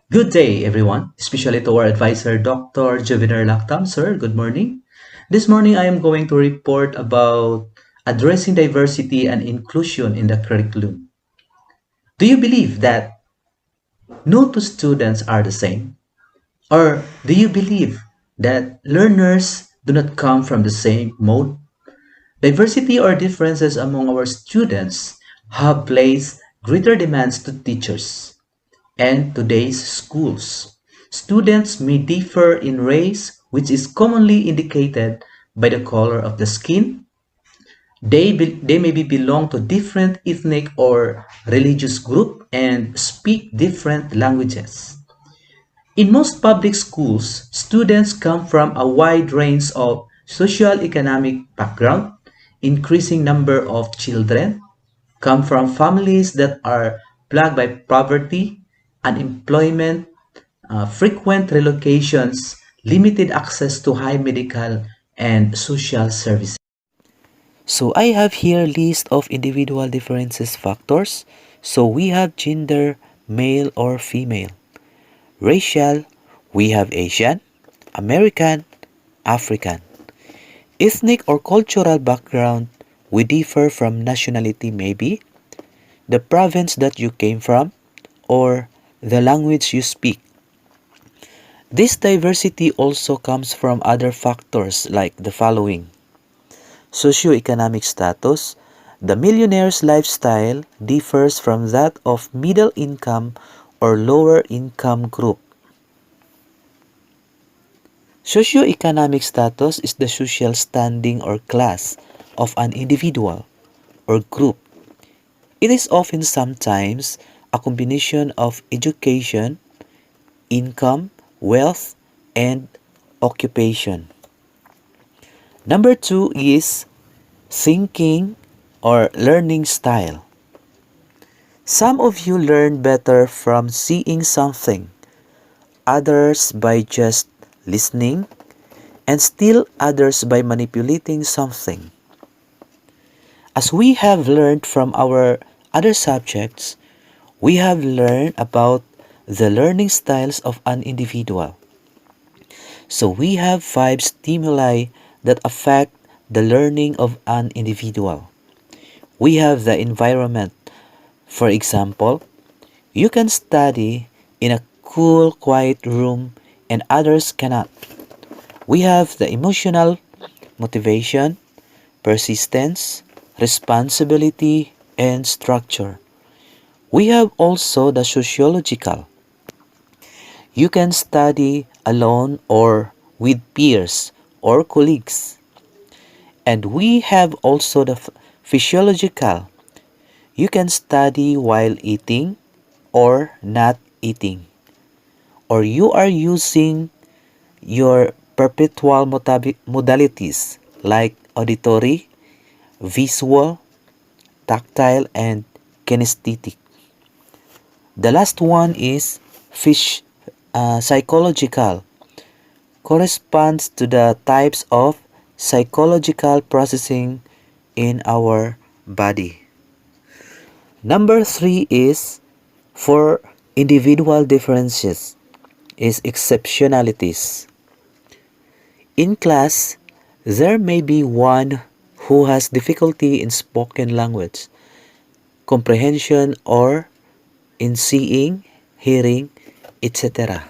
Good day, everyone, especially to our advisor, Dr. Juvener Lactam. Sir, good morning. This morning, I am going to report about addressing diversity and inclusion in the curriculum. Do you believe that no two students are the same? Or do you believe that learners do not come from the same mode? Diversity or differences among our students have placed greater demands to teachers and today's schools. Students may differ in race, which is commonly indicated by the color of the skin. They maybe belong to different ethnic or religious group and speak different languages. In most public schools, students come from a wide range of socio-economic background. Increasing number of children come from families that are plagued by poverty, unemployment, frequent relocations, limited access to high medical and social services. So I have here list of individual differences factors. So we have gender, male or female. Racial, we have Asian, American, African. Ethnic or cultural background, we differ from nationality maybe, the province that you came from, or the language you speak. This diversity also comes from other factors like the following. Socioeconomic status, the millionaire's lifestyle differs from that of middle income or lower income group. Socioeconomic status is the social standing or class of an individual or group. It is often sometimes a combination of education, income, wealth, and occupation. Number two is thinking or learning style. Some of you learn better from seeing something, others by just listening, and still others by manipulating something. As we have learned from our other subjects, we have learned about the learning styles of an individual. So we have 5 stimuli that affect the learning of an individual. We have the environment. For example, you can study in a cool, quiet room and others cannot. We have the emotional motivation, persistence, responsibility, and structure. We have also the sociological. You can study alone or with peers or colleagues. And we have also the physiological. You can study while eating or not eating. Or you are using your perpetual modalities like auditory, visual, tactile, and kinesthetic. The last one is psychological, corresponds to the types of psychological processing in our body. Number three is for individual differences is exceptionalities. In class, there may be one who has difficulty in spoken language, comprehension, or in seeing, hearing, etc.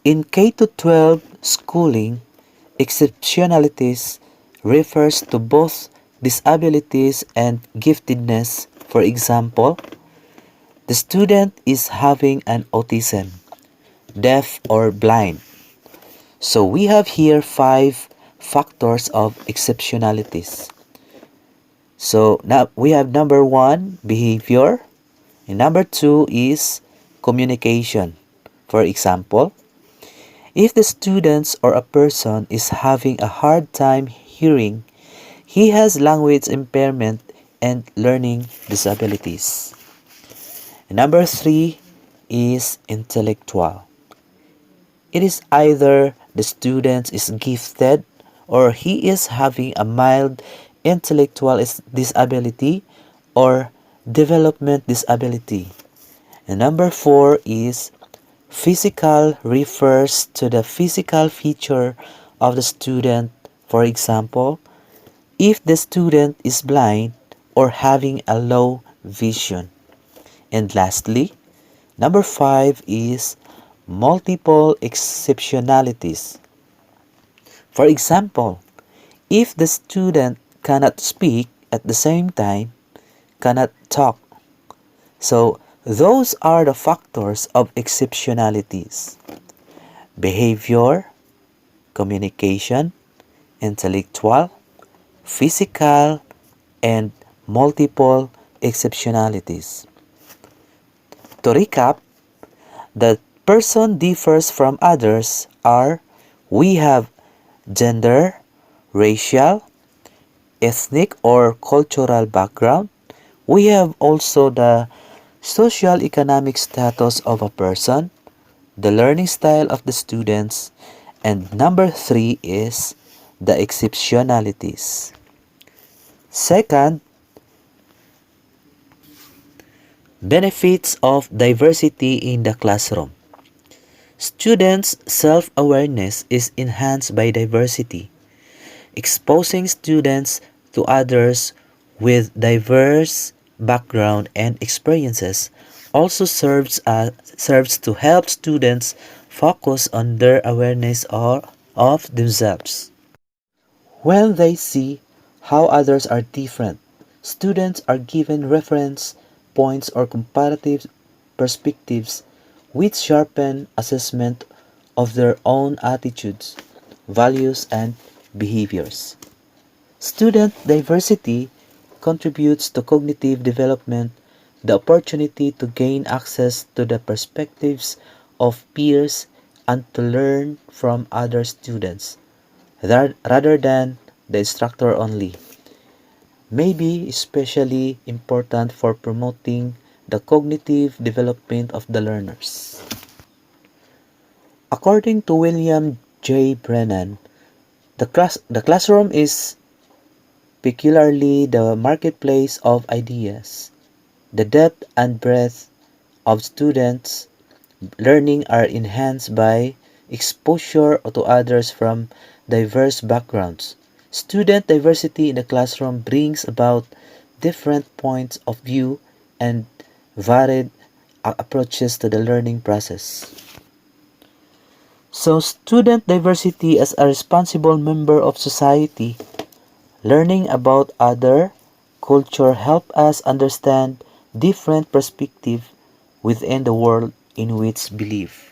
In K to 12 schooling, exceptionalities refers to both disabilities and giftedness. For example, the student is having an autism, deaf or blind. So we have here 5 factors of exceptionalities. So now we have number 1, behavior, and number 2 is communication. For example, if the student or a person is having a hard time hearing, he has language impairment and learning disabilities. And number 3 is intellectual. It is either the student is gifted or he is having a mild intellectual disability or development disability. And number 4 is physical refers to the physical feature of the student. For example, if the student is blind or having a low vision. And lastly, number 5 is multiple exceptionalities. For example, if the student cannot speak at the same time, cannot talk. So those are the factors of exceptionalities: behavior, communication, intellectual, physical, and multiple exceptionalities. To recap, the person differs from others are: we have gender, racial, ethnic or cultural background. We have also the social economic status of a person, the learning style of the students, and number 3 is the exceptionalities. Second, benefits of diversity in the classroom. Students' self-awareness is enhanced by diversity. Exposing students to others with diverse background and experiences also serves to help students focus on their awareness of themselves. When they see how others are different, students are given reference points or comparative perspectives which sharpen assessment of their own attitudes, values, and behaviors. Student diversity contributes to cognitive development, the opportunity to gain access to the perspectives of peers and to learn from other students rather than the instructor only, may be especially important for promoting the cognitive development of the learners. According to William J. Brennan, the classroom is peculiarly the marketplace of ideas. The depth and breadth of students' learning are enhanced by exposure to others from diverse backgrounds. Student diversity in the classroom brings about different points of view and varied approaches to the learning process. So, student diversity as a responsible member of society, learning about other culture help us understand different perspectives within the world in which we live.